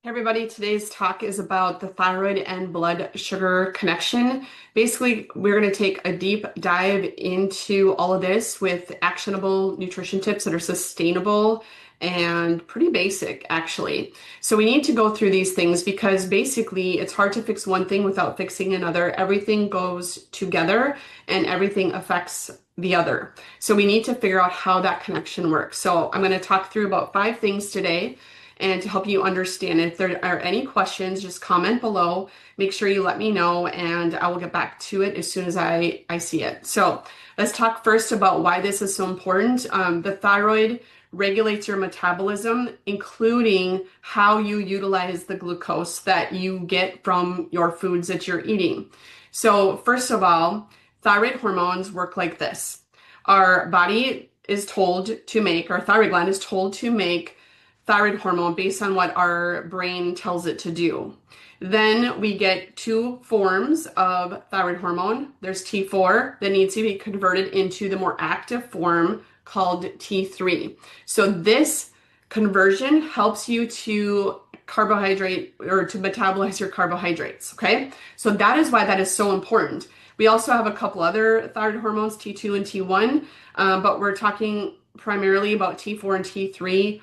Everybody, today's talk is about the thyroid and blood sugar connection. Basically, we're going to take a deep dive into all of this with actionable nutrition tips that are sustainable and pretty basic, actually. So we need to go through these things because basically it's hard to fix one thing without fixing another. Everything goes together and everything affects the other. So we need to figure out how that connection works. So I'm going to talk through about 5 things today. And to help you understand, if there are any questions, just comment below. Make sure you let me know, and I will get back to it as soon as I see it. So let's talk first about why this is so important. The thyroid regulates your metabolism, including how you utilize the glucose that you get from your foods that you're eating. So first of all, thyroid hormones work like this. Our body is told to make, our thyroid gland is told to make thyroid hormone based on what our brain tells it to do. Then we get 2 forms of thyroid hormone. There's T4 that needs to be converted into the more active form called T3. So this conversion helps you to carbohydrate or to metabolize your carbohydrates, okay? So that is why that is so important. We also have a couple other thyroid hormones, T2 and T1, but we're talking primarily about T4 and T3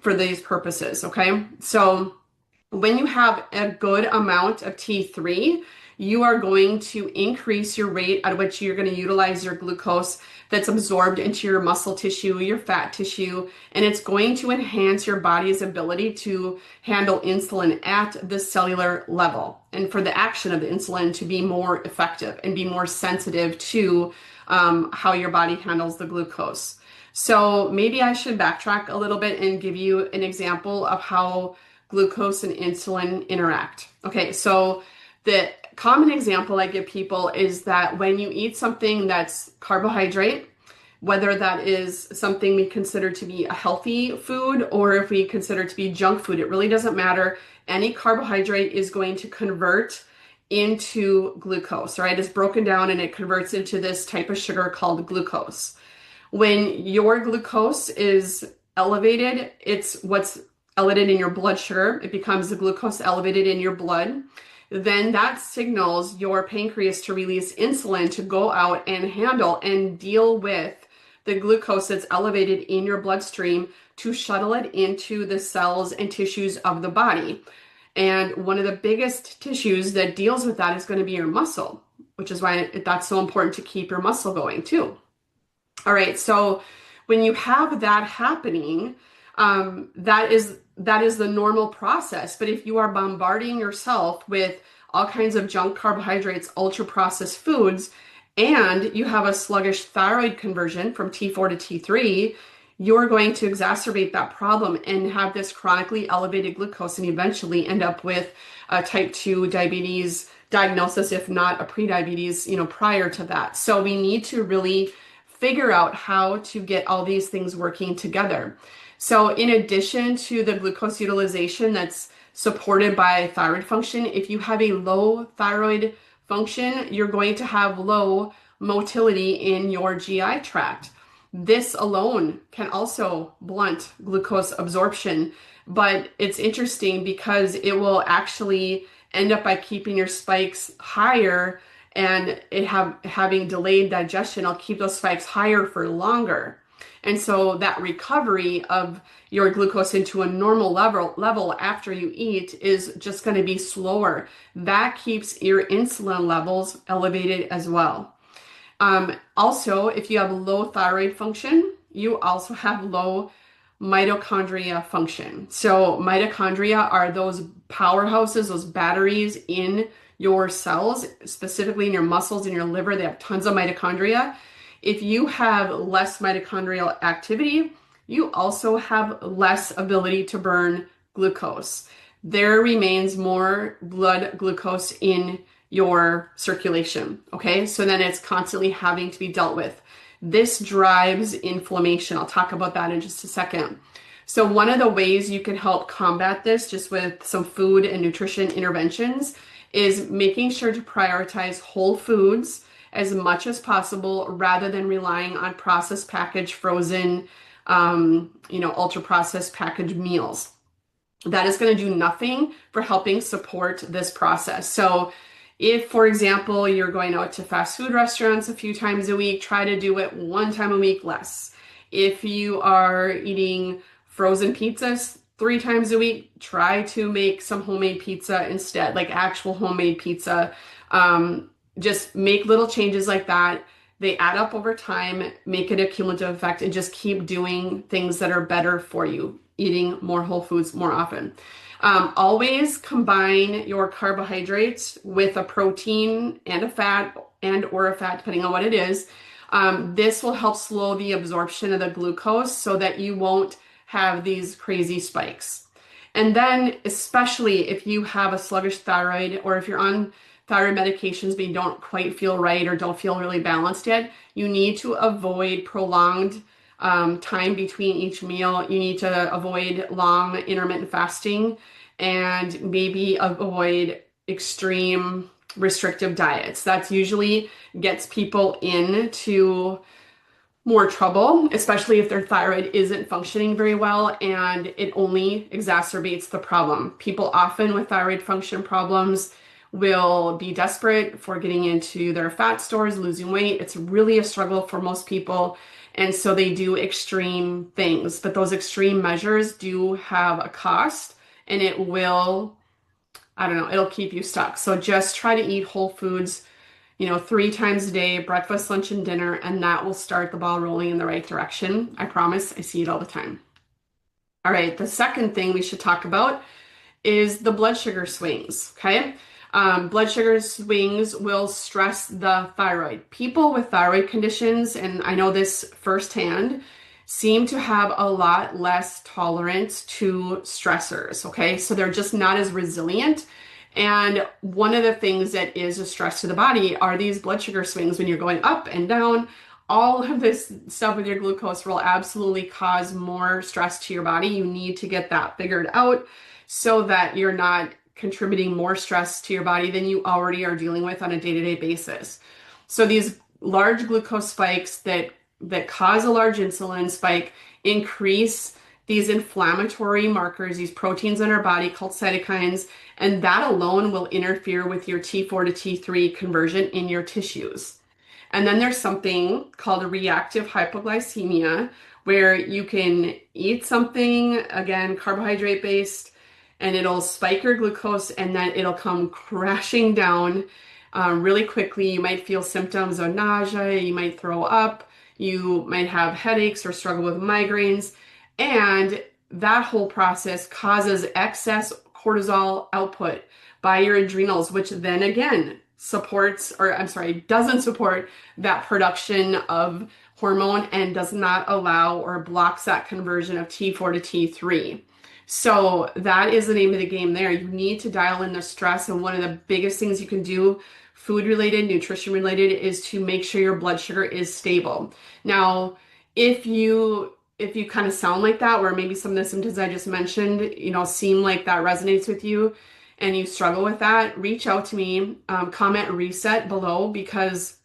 for these purposes, okay? So when you have a good amount of T3, you are going to increase your rate at which you're going to utilize your glucose that's absorbed into your muscle tissue, your fat tissue, and it's going to enhance your body's ability to handle insulin at the cellular level and for the action of the insulin to be more effective and be more sensitive to how your body handles the glucose. So maybe I should backtrack a little bit and give you an example of how glucose and insulin interact. Okay, so the common example I give people is that when you eat something that's carbohydrate, whether that is something we consider to be a healthy food or if we consider it to be junk food, it really doesn't matter. Any carbohydrate is going to convert into glucose, right? It's broken down and it converts into this type of sugar called glucose. When your glucose is elevated, it's what's elevated in your blood sugar. It becomes the glucose elevated in your blood. Then that signals your pancreas to release insulin to go out and handle and deal with the glucose that's elevated in your bloodstream to shuttle it into the cells and tissues of the body. And one of the biggest tissues that deals with that is going to be your muscle, which is why that's so important to keep your muscle going too. All right, so when you have that happening, that is the normal process. But if you are bombarding yourself with all kinds of junk carbohydrates, ultra-processed foods, and you have a sluggish thyroid conversion from T4 to T3, you're going to exacerbate that problem and have this chronically elevated glucose and eventually end up with a type 2 diabetes diagnosis, if not a prediabetes, prior to that. So we need to really figure out how to get all these things working together. So in addition to the glucose utilization that's supported by thyroid function, if you have a low thyroid function, you're going to have low motility in your GI tract. This alone can also blunt glucose absorption, but it's interesting because it will actually end up by keeping your spikes higher and having delayed digestion. I'll keep those spikes higher for longer. And so that recovery of your glucose into a normal level after you eat is just going to be slower. That keeps your insulin levels elevated as well. Also, if you have low thyroid function, you also have low mitochondria function. So mitochondria are those powerhouses, those batteries in your cells, specifically in your muscles and your liver. They have tons of mitochondria. If you have less mitochondrial activity, you also have less ability to burn glucose. There remains more blood glucose in your circulation, okay? So then it's constantly having to be dealt with. This drives inflammation. I'll talk about that in just a second. So one of the ways you can help combat this just with some food and nutrition interventions is making sure to prioritize whole foods as much as possible rather than relying on processed packaged, frozen, ultra processed packaged meals. that is going to do nothing for helping support this process. So if, for example, you're going out to fast food restaurants a few times a week, try to do it one time a week less. If you are eating frozen pizzas 3 times a week, try to make some homemade pizza instead, like actual homemade pizza. Just make little changes like that. They add up over time, make it a cumulative effect, and just keep doing things that are better for you, eating more whole foods more often. Always combine your carbohydrates with a protein and a fat and or a fat, depending on what it is. This will help slow the absorption of the glucose so that you won't have these crazy spikes. And then, especially if you have a sluggish thyroid or if you're on thyroid medications but you don't quite feel right or don't feel really balanced yet, you need to avoid prolonged time between each meal. You need to avoid long intermittent fasting and maybe avoid extreme restrictive diets. That's usually gets people into more trouble, especially if their thyroid isn't functioning very well and it only exacerbates the problem. People often with thyroid function problems will be desperate for getting into their fat stores, losing weight. It's really a struggle for most people. And so they do extreme things, but those extreme measures do have a cost and it will, I don't know, it'll keep you stuck. So just try to eat whole foods, 3 times a day, breakfast, lunch, and dinner, and that will start the ball rolling in the right direction. I promise, I see it all the time. All right, the second thing we should talk about is the blood sugar swings, okay? Blood sugar swings will stress the thyroid. People with thyroid conditions, and I know this firsthand, seem to have a lot less tolerance to stressors, okay? So they're just not as resilient. And one of the things that is a stress to the body are these blood sugar swings when you're going up and down. All of this stuff with your glucose will absolutely cause more stress to your body. You need to get that figured out so that you're not contributing more stress to your body than you already are dealing with on a day-to-day basis. So these large glucose spikes that cause a large insulin spike increase these inflammatory markers, these proteins in our body called cytokines, and that alone will interfere with your T4 to T3 conversion in your tissues. And then there's something called a reactive hypoglycemia, where you can eat something, again, carbohydrate based, and it'll spike your glucose and then it'll come crashing down really quickly. You might feel symptoms of nausea, you might throw up, you might have headaches or struggle with migraines. And that whole process causes excess cortisol output by your adrenals, which then again doesn't support that production of hormone and does not allow or blocks that conversion of T4 to T3. So that is the name of the game there. You need to dial in the stress. And one of the biggest things you can do, food related, nutrition related, is to make sure your blood sugar is stable. Now, if you kind of sound like that, where maybe some of the symptoms I just mentioned, seem like that resonates with you and you struggle with that, reach out to me, comment reset below, because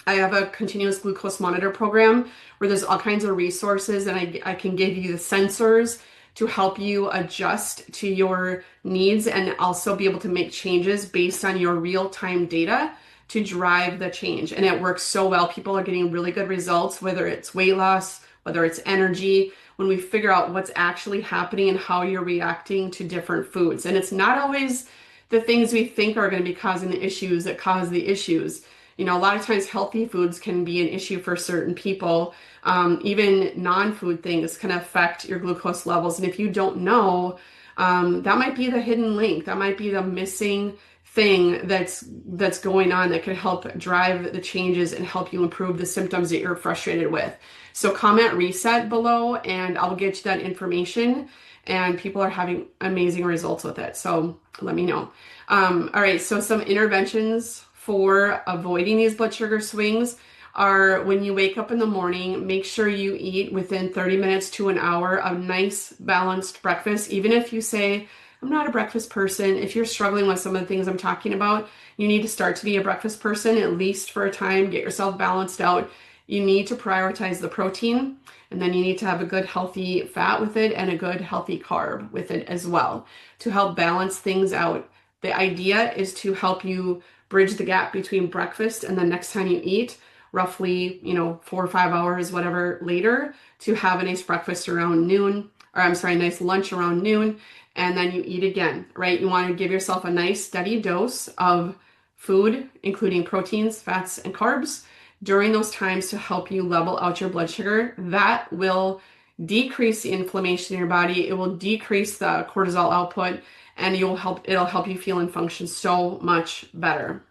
I have a continuous glucose monitor program where there's all kinds of resources and I can give you the sensors to help you adjust to your needs and also be able to make changes based on your real-time data to drive the change. And it works so well. People are getting really good results, whether it's weight loss, whether it's energy, when we figure out what's actually happening and how you're reacting to different foods. And it's not always the things we think are going to be causing the issues that cause the issues. A lot of times healthy foods can be an issue for certain people. Even non-food things can affect your glucose levels. And if you don't know, that might be the hidden link. That might be the missing thing that's going on that could help drive the changes and help you improve the symptoms that you're frustrated with. So comment reset below and I'll get you that information, and people are having amazing results with it. So let me know. All right, so some interventions for avoiding these blood sugar swings are: when you wake up in the morning, make sure you eat within 30 minutes to an hour a nice balanced breakfast. Even if you say, I'm not a breakfast person, if you're struggling with some of the things I'm talking about, you need to start to be a breakfast person, at least for a time. Get yourself balanced out. you need to prioritize the protein, and then you need to have a good healthy fat with it and a good healthy carb with it as well to help balance things out. The idea is to help you bridge the gap between breakfast and the next time you eat, roughly, 4 or 5 hours, whatever later, to have a nice breakfast around noon, or I'm sorry, a nice lunch around noon, and then you eat again, right? You want to give yourself a nice steady dose of food, including proteins, fats, and carbs during those times to help you level out your blood sugar. That will decrease the inflammation in your body. It will decrease the cortisol output, and it'll help you feel and function so much better.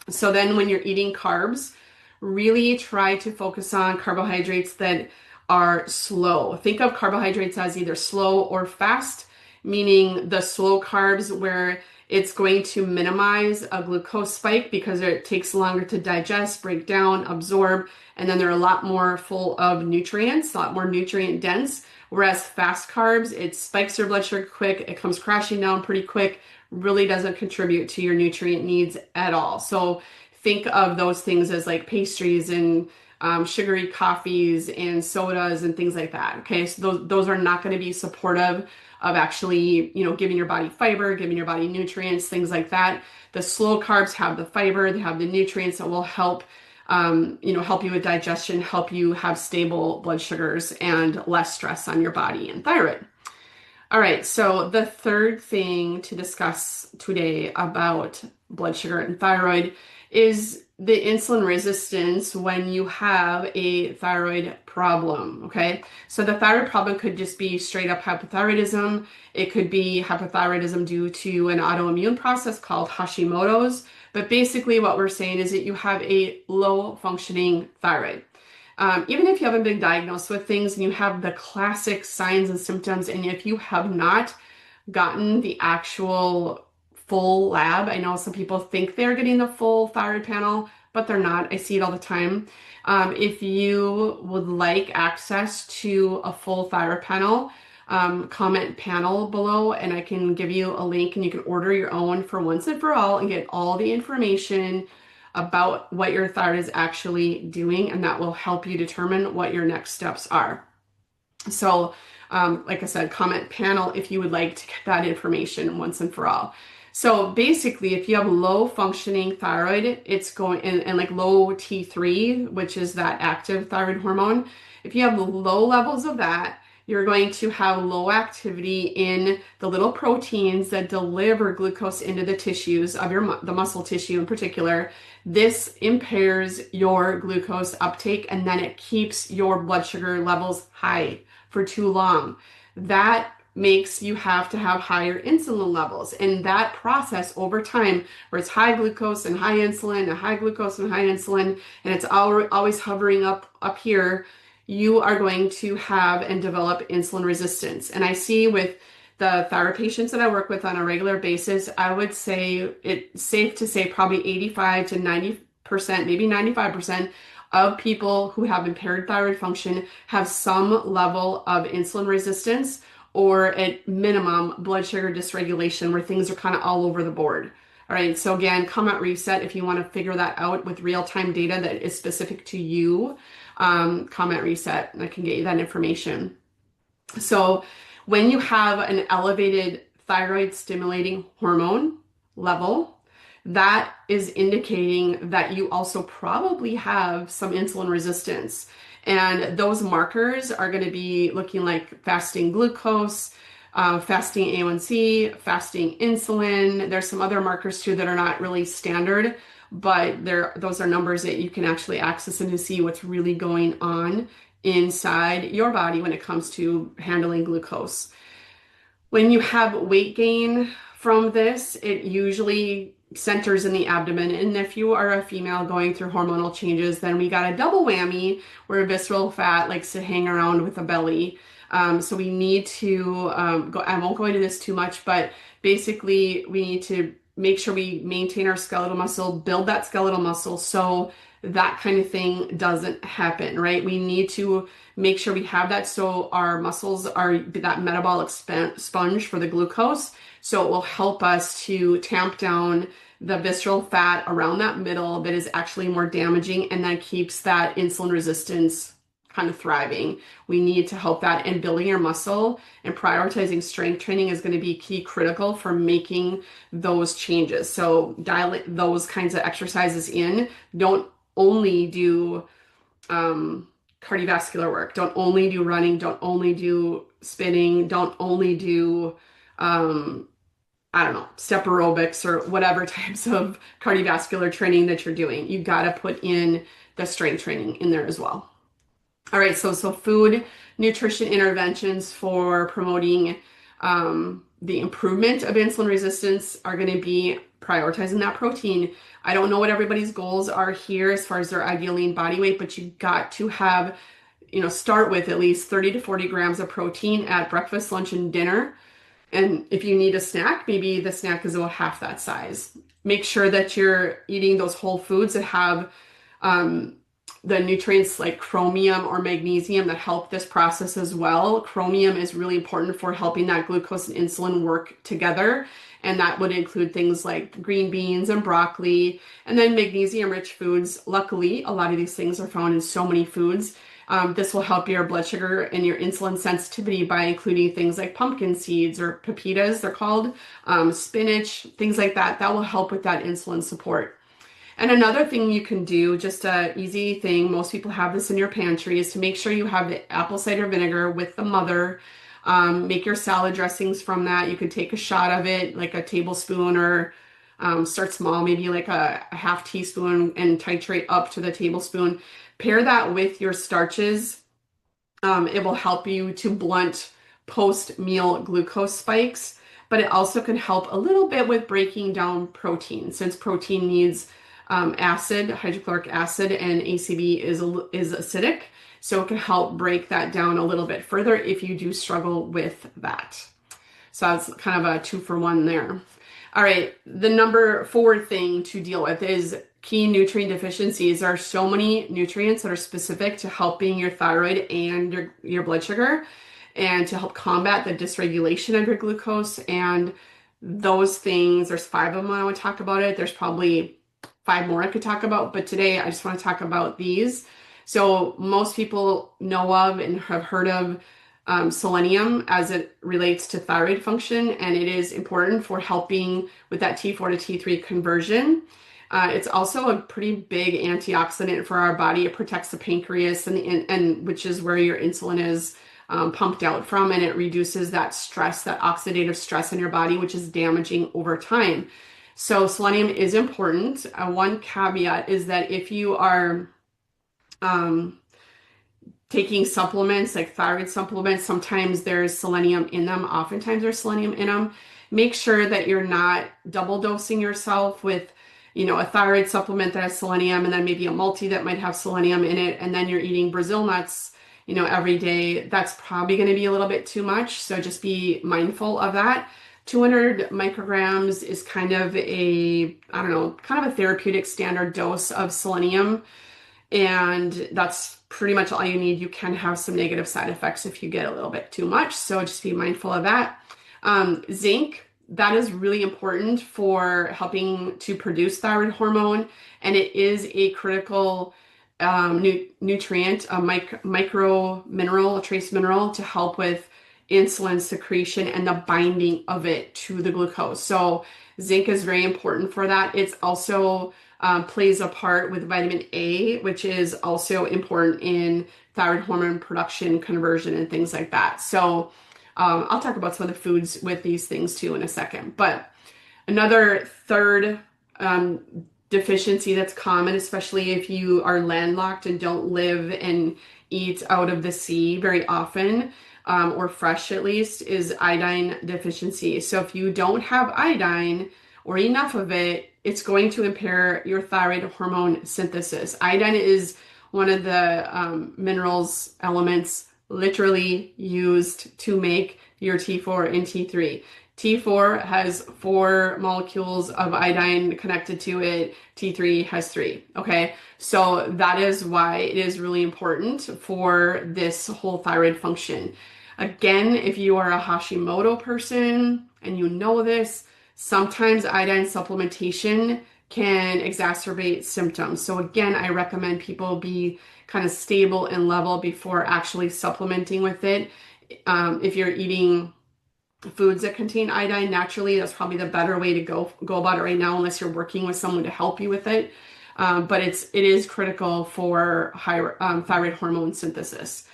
So then when you're eating carbs, really try to focus on carbohydrates that are slow. Think of carbohydrates as either slow or fast, meaning the slow carbs where it's going to minimize a glucose spike because it takes longer to digest, break down, absorb, and then they're a lot more full of nutrients, a lot more nutrient dense. Whereas fast carbs, it spikes your blood sugar quick, it comes crashing down pretty quick, really doesn't contribute to your nutrient needs at all. So think of those things as like pastries and sugary coffees and sodas and things like that. Okay, so those are not going to be supportive of actually, giving your body fiber, giving your body nutrients, things like that. The slow carbs have the fiber, they have the nutrients that will help, help you with digestion, help you have stable blood sugars and less stress on your body and thyroid. All right, so the third thing to discuss today about blood sugar and thyroid is the insulin resistance when you have a thyroid problem, okay? So the thyroid problem could just be straight up hypothyroidism. It could be hypothyroidism due to an autoimmune process called Hashimoto's. But basically what we're saying is that you have a low functioning thyroid. Even if you haven't been diagnosed with things and you have the classic signs and symptoms, and if you have not gotten the actual full lab, I know some people think they're getting the full thyroid panel, but they're not. I see it all the time. If you would like access to a full thyroid panel, comment panel below and I can give you a link and you can order your own for once and for all and get all the information about what your thyroid is actually doing, and that will help you determine what your next steps are. So, like I said, comment panel if you would like to get that information once and for all. So basically, if you have low functioning thyroid, it's going and like low T3, which is that active thyroid hormone. If you have low levels of that, you're going to have low activity in the little proteins that deliver glucose into the tissues of the muscle tissue in particular. This impairs your glucose uptake and then it keeps your blood sugar levels high for too long. That makes you have to have higher insulin levels. And that process over time, where it's high glucose and high insulin, and high glucose and high insulin, and it's always hovering up here, you are going to have and develop insulin resistance. And I see with the thyroid patients that I work with on a regular basis, I would say it's safe to say probably 85 to 90%, maybe 95% of people who have impaired thyroid function have some level of insulin resistance or at minimum blood sugar dysregulation where things are kind of all over the board. All right, so again, comment reset if you want to figure that out with real-time data that is specific to you. Comment reset and I can get you that information. So when you have an elevated thyroid stimulating hormone level, that is indicating that you also probably have some insulin resistance. And those markers are going to be looking like fasting glucose, fasting A1C, fasting insulin. There's some other markers too that are not really standard, but those are numbers that you can actually access and to see what's really going on inside your body when it comes to handling glucose. When you have weight gain from this, it usually centers in the abdomen. And if you are a female going through hormonal changes, then we got a double whammy where visceral fat likes to hang around with the belly. So we need to I won't go into this too much, but basically we need to make sure we maintain our skeletal muscle, build that skeletal muscle so that kind of thing doesn't happen, right? We need to make sure we have that so our muscles are that metabolic sponge for the glucose. So it will help us to tamp down the visceral fat around that middle that is actually more damaging, and that keeps that insulin resistance kind of thriving. We need to help that, and building your muscle and prioritizing strength training is going to be key critical for making those changes. So dial those kinds of exercises in. Don't only do cardiovascular work. Don't only do running. Don't only do spinning. Don't only do I don't know, step aerobics or whatever types of cardiovascular training that you're doing. You got to put in the strength training in there as well. All right, so food nutrition interventions for promoting the improvement of insulin resistance are going to be prioritizing that protein. I don't know what everybody's goals are here as far as their ideal lean body weight, but you got to have, start with at least 30 to 40 grams of protein at breakfast, lunch, and dinner. And if you need a snack, maybe the snack is about half that size. Make sure that you're eating those whole foods that have the nutrients like chromium or magnesium that help this process as well. Chromium is really important for helping that glucose and insulin work together. And that would include things like green beans and broccoli, and then magnesium-rich foods. Luckily, a lot of these things are found in so many foods. This will help your blood sugar and your insulin sensitivity by including things like pumpkin seeds or pepitas, they're called, spinach, things like that. That will help with that insulin support. And another thing you can do, just an easy thing, most people have this in your pantry, is to make sure you have the apple cider vinegar with the mother. Make your salad dressings from that. You can take a shot of it, like a tablespoon, or start small, maybe like a half teaspoon, and titrate up to the tablespoon. Pair that with your starches. It will help you to blunt post-meal glucose spikes, but it also can help a little bit with breaking down protein, since protein needs acid, hydrochloric acid, and ACV is acidic. So it can help break that down a little bit further if you do struggle with that. So that's kind of a 2-for-1 there. All right, the number 4 thing to deal with is key nutrient deficiencies. There are so many nutrients that are specific to helping your thyroid and your blood sugar, and to help combat the dysregulation of your glucose. And those things, there's 5 of them I would talk about it. There's probably 5 more I could talk about, but today I just want to talk about these. So most people know of and have heard of selenium as it relates to thyroid function, and it is important for helping with that T4 to T3 conversion. It's also a pretty big antioxidant for our body. It protects the pancreas, and which is where your insulin is pumped out from, and it reduces that stress, that oxidative stress in your body, which is damaging over time. So selenium is important. One caveat is that if you are taking supplements like thyroid supplements, sometimes there's selenium in them. Oftentimes there's selenium in them. Make sure that you're not double dosing yourself with, a thyroid supplement that has selenium, and then maybe a multi that might have selenium in it, and then you're eating Brazil nuts, every day. That's probably going to be a little bit too much. So just be mindful of that. 200 micrograms is kind of a therapeutic standard dose of selenium. And that's pretty much all you need. You can have some negative side effects if you get a little bit too much. So just be mindful of that. Zinc, that is really important for helping to produce thyroid hormone. And it is a critical nutrient, a micro mineral, a trace mineral, to help with insulin secretion and the binding of it to the glucose. So zinc is very important for that. It's also plays a part with vitamin A, which is also important in thyroid hormone production, conversion, and things like that. So I'll talk about some of the foods with these things too in a second. But another third deficiency that's common, especially if you are landlocked and don't live and eat out of the sea very often, or fresh at least, is iodine deficiency. So if you don't have iodine or enough of it, it's going to impair your thyroid hormone synthesis. Iodine is one of the minerals, elements literally used to make your T4 and T3. T4 has 4 molecules of iodine connected to it. T3 has 3. Okay, so that is why it is really important for this whole thyroid function. Again, if you are a Hashimoto person and you know this, Sometimes iodine supplementation can exacerbate symptoms. So again, I recommend people be kind of stable and level before actually supplementing with it. If you're eating foods that contain iodine naturally, that's probably the better way to go about it right now, unless you're working with someone to help you with it. But it is critical for thyroid hormone synthesis.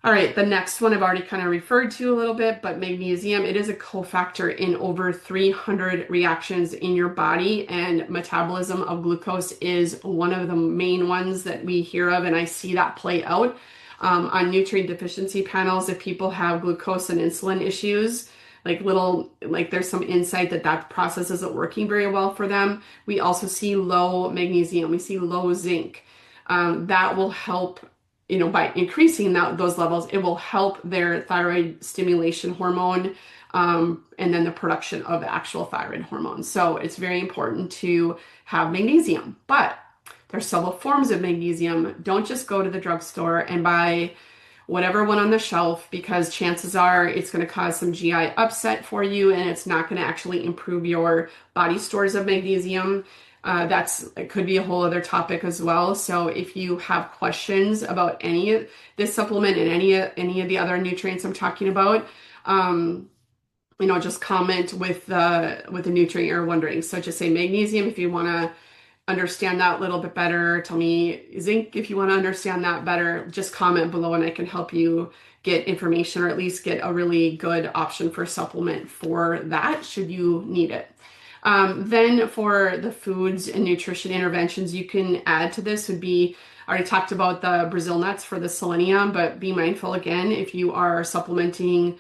All right, the next one I've already kind of referred to a little bit, but magnesium, it is a cofactor in over 300 reactions in your body, and metabolism of glucose is one of the main ones that we hear of, and I see that play out on nutrient deficiency panels. If people have glucose and insulin issues, like there's some insight that that process isn't working very well for them. We also see low magnesium, we see low zinc. That will help, by increasing those levels, it will help their thyroid stimulation hormone, and then the production of the actual thyroid hormone. So it's very important to have magnesium, but there's several forms of magnesium. Don't just go to the drugstore and buy whatever one on the shelf, because chances are it's going to cause some GI upset for you, and it's not going to actually improve your body stores of magnesium. It could be a whole other topic as well. So if you have questions about any of this supplement and any of the other nutrients I'm talking about, just comment with the nutrient you're wondering. So just say magnesium if you want to understand that a little bit better. Tell me zinc if you want to understand that better. Just comment below and I can help you get information, or at least get a really good option for supplement for that should you need it. Then for the foods and nutrition interventions you can add to this would be, I already talked about the Brazil nuts for the selenium, but be mindful again, if you are supplementing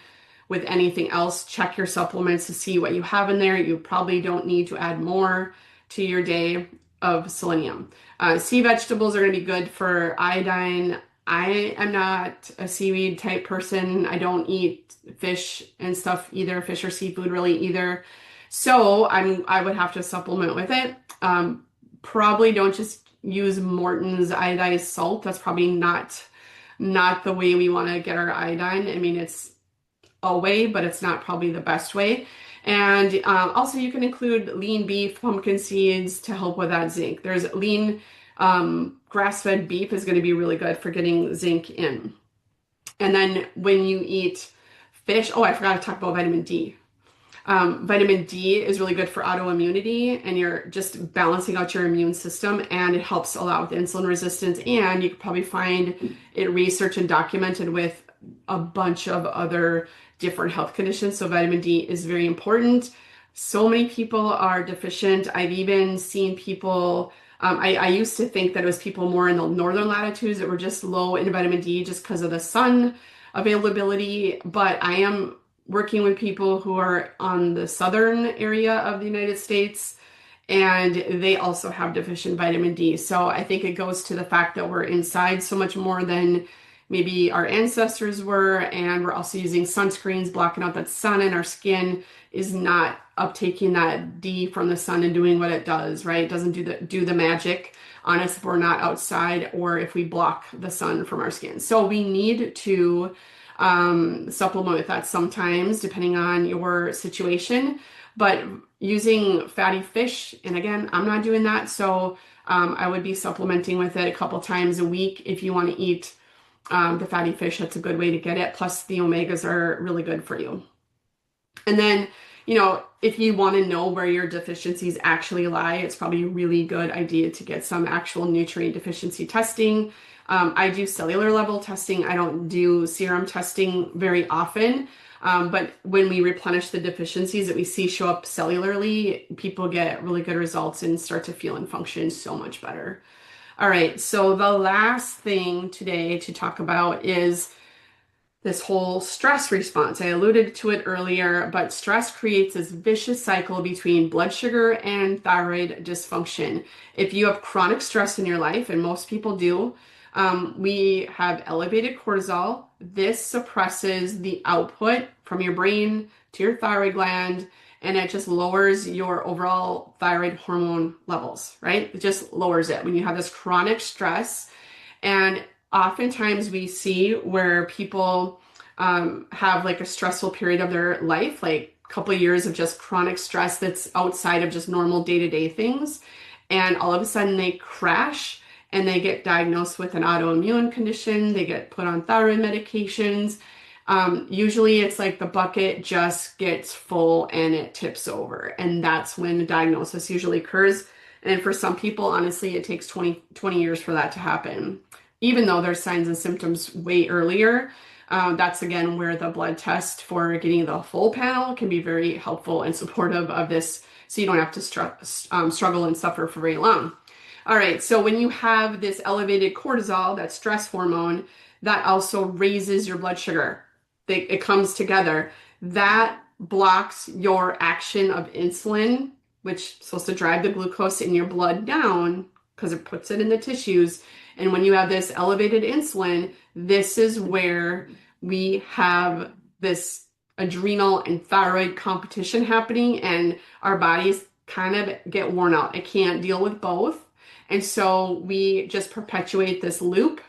with anything else, check your supplements to see what you have in there. You probably don't need to add more to your day of selenium. Sea vegetables are going to be good for iodine. I am not a seaweed type person. I don't eat fish and stuff either, fish or seafood really either. So I would have to supplement with it. Probably don't just use Morton's iodized salt. That's probably not the way we want to get our iodine. I mean, it's a way, but it's not probably the best way. And also you can include lean beef, pumpkin seeds to help with that zinc. There's lean grass-fed beef is going to be really good for getting zinc in. And then when you eat fish, oh, I forgot to talk about vitamin D. Vitamin D is really good for autoimmunity, and you're just balancing out your immune system, and it helps a lot with insulin resistance. And you can probably find it researched and documented with a bunch of other different health conditions. So vitamin D is very important. So many people are deficient. I've even seen people, I used to think that it was people more in the northern latitudes that were just low in vitamin D just because of the sun availability. But I am working with people who are on the southern area of the United States, and they also have deficient vitamin D. So I think it goes to the fact that we're inside so much more than maybe our ancestors were, and we're also using sunscreens blocking out that sun, and our skin is not uptaking that D from the sun and doing what it does, right? It doesn't do the magic on us if we're not outside or if we block the sun from our skin. So we need to supplement with that sometimes, depending on your situation. But using fatty fish, and again, I'm not doing that, so I would be supplementing with it a couple times a week. If you want to eat the fatty fish, that's a good way to get it. Plus the omegas are really good for you. And then, if you want to know where your deficiencies actually lie, it's probably a really good idea to get some actual nutrient deficiency testing. I do cellular level testing. I don't do serum testing very often. But when we replenish the deficiencies that we see show up cellularly, people get really good results and start to feel and function so much better. All right, so the last thing today to talk about is this whole stress response. I alluded to it earlier, but stress creates this vicious cycle between blood sugar and thyroid dysfunction. If you have chronic stress in your life, and most people do, we have elevated cortisol. This suppresses the output from your brain to your thyroid gland, and it just lowers your overall thyroid hormone levels, right? It just lowers it when you have this chronic stress. And oftentimes we see where people have like a stressful period of their life, like a couple of years of just chronic stress that's outside of just normal day-to-day things. And all of a sudden they crash and they get diagnosed with an autoimmune condition. They get put on thyroid medications. Usually it's like the bucket just gets full and it tips over. And that's when the diagnosis usually occurs. And for some people, honestly, it takes 20 years for that to happen. Even though there's signs and symptoms way earlier, that's again where the blood test for getting the full panel can be very helpful and supportive of this, so you don't have to struggle and suffer for very long. All right, so when you have this elevated cortisol, that stress hormone, that also raises your blood sugar. It comes together. That blocks your action of insulin, which is supposed to drive the glucose in your blood down because it puts it in the tissues. And when you have this elevated insulin, this is where we have this adrenal and thyroid competition happening, and our bodies kind of get worn out. It can't deal with both. And so we just perpetuate this loop,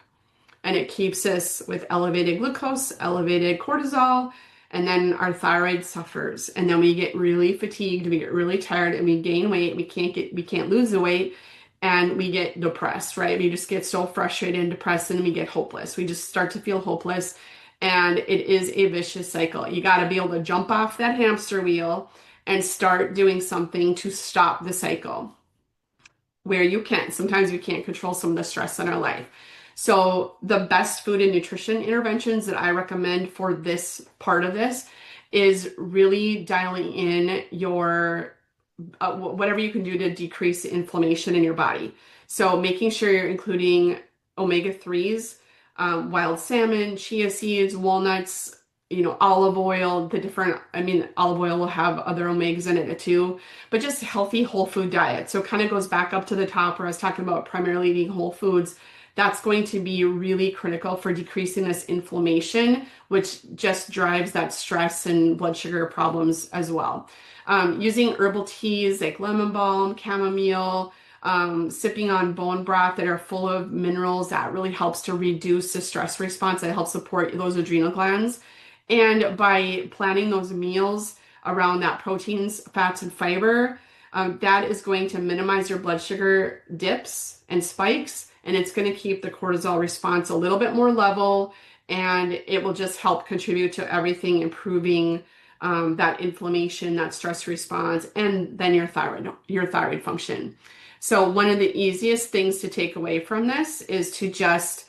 and it keeps us with elevated glucose, elevated cortisol, and then our thyroid suffers. And then we get really fatigued, we get really tired, and we gain weight. We can't lose the weight. And we get depressed, right? We just get so frustrated and depressed, and we get hopeless. We just start to feel hopeless, and it is a vicious cycle. You got to be able to jump off that hamster wheel and start doing something to stop the cycle where you can. Sometimes we can't control some of the stress in our life. So the best food and nutrition interventions that I recommend for this part of this is really dialing in your whatever you can do to decrease inflammation in your body. So making sure you're including omega-3s, wild salmon, chia seeds, walnuts, olive oil, olive oil will have other omegas in it too, but just healthy whole food diet. So it kind of goes back up to the top where I was talking about primarily eating whole foods. That's going to be really critical for decreasing this inflammation, which just drives that stress and blood sugar problems as well. Using herbal teas like lemon balm, chamomile, sipping on bone broth that are full of minerals, that really helps to reduce the stress response. That helps support those adrenal glands. And by planning those meals around that proteins, fats, and fiber, that is going to minimize your blood sugar dips and spikes, and it's going to keep the cortisol response a little bit more level, and it will just help contribute to everything improving that inflammation, that stress response, and then your thyroid function. So one of the easiest things to take away from this is to just,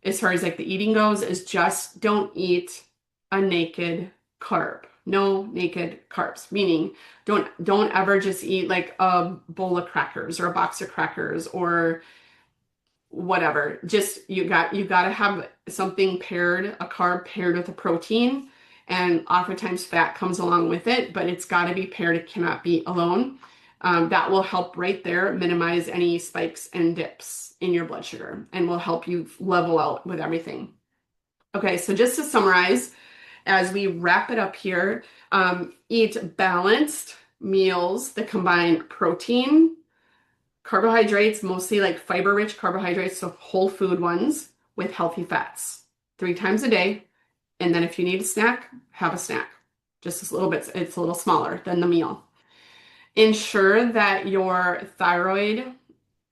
as far as like the eating goes, is just don't eat a naked carb. No naked carbs, meaning don't ever just eat like a bowl of crackers or a box of crackers or whatever. Just you got to have something paired, a carb paired with a protein, and oftentimes fat comes along with it, but it's got to be paired. It cannot be alone. That will help right there minimize any spikes and dips in your blood sugar and will help you level out with everything. Okay, so just to summarize, as we wrap it up here, eat balanced meals that combine protein, carbohydrates, mostly like fiber-rich carbohydrates, so whole food ones, with healthy fats 3 times a day. And then if you need a snack, have a snack. Just a little bit, it's a little smaller than the meal. Ensure that your thyroid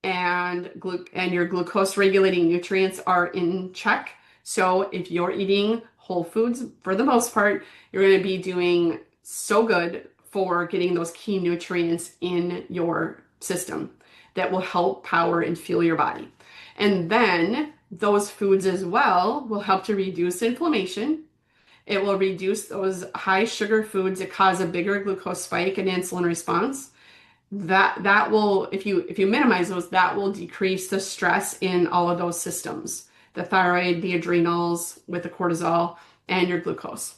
and your glucose regulating nutrients are in check. So if you're eating whole foods, for the most part, you're going to be doing so good for getting those key nutrients in your system that will help power and fuel your body. And then those foods as well will help to reduce inflammation. It will reduce those high sugar foods that cause a bigger glucose spike and insulin response. That will, if you minimize those, that will decrease the stress in all of those systems, the thyroid, the adrenals with the cortisol, and your glucose.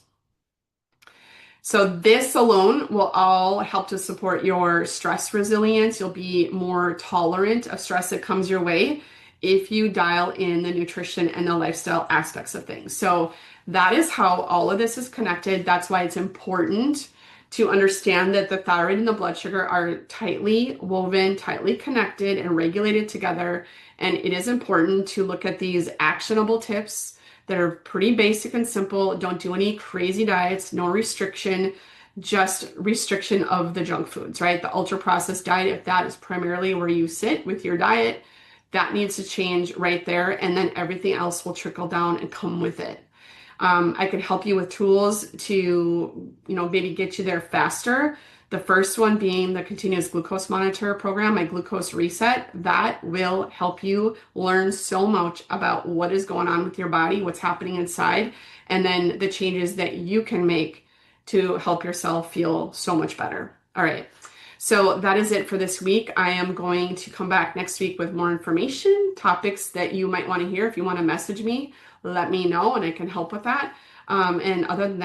So this alone will all help to support your stress resilience. You'll be more tolerant of stress that comes your way if you dial in the nutrition and the lifestyle aspects of things. So that is how all of this is connected. That's why it's important to understand that the thyroid and the blood sugar are tightly woven, tightly connected, and regulated together. And it is important to look at these actionable tips that are pretty basic and simple. Don't do any crazy diets, no restriction, just restriction of the junk foods, right? The ultra processed diet, if that is primarily where you sit with your diet, that needs to change right there. And then everything else will trickle down and come with it. I could help you with tools to, maybe get you there faster. The first one being the continuous glucose monitor program, my glucose reset. That will help you learn so much about what is going on with your body, what's happening inside, and then the changes that you can make to help yourself feel so much better. All right. So that is it for this week. I am going to come back next week with more information, topics that you might want to hear. If you want to message me, let me know and I can help with that. And other than that,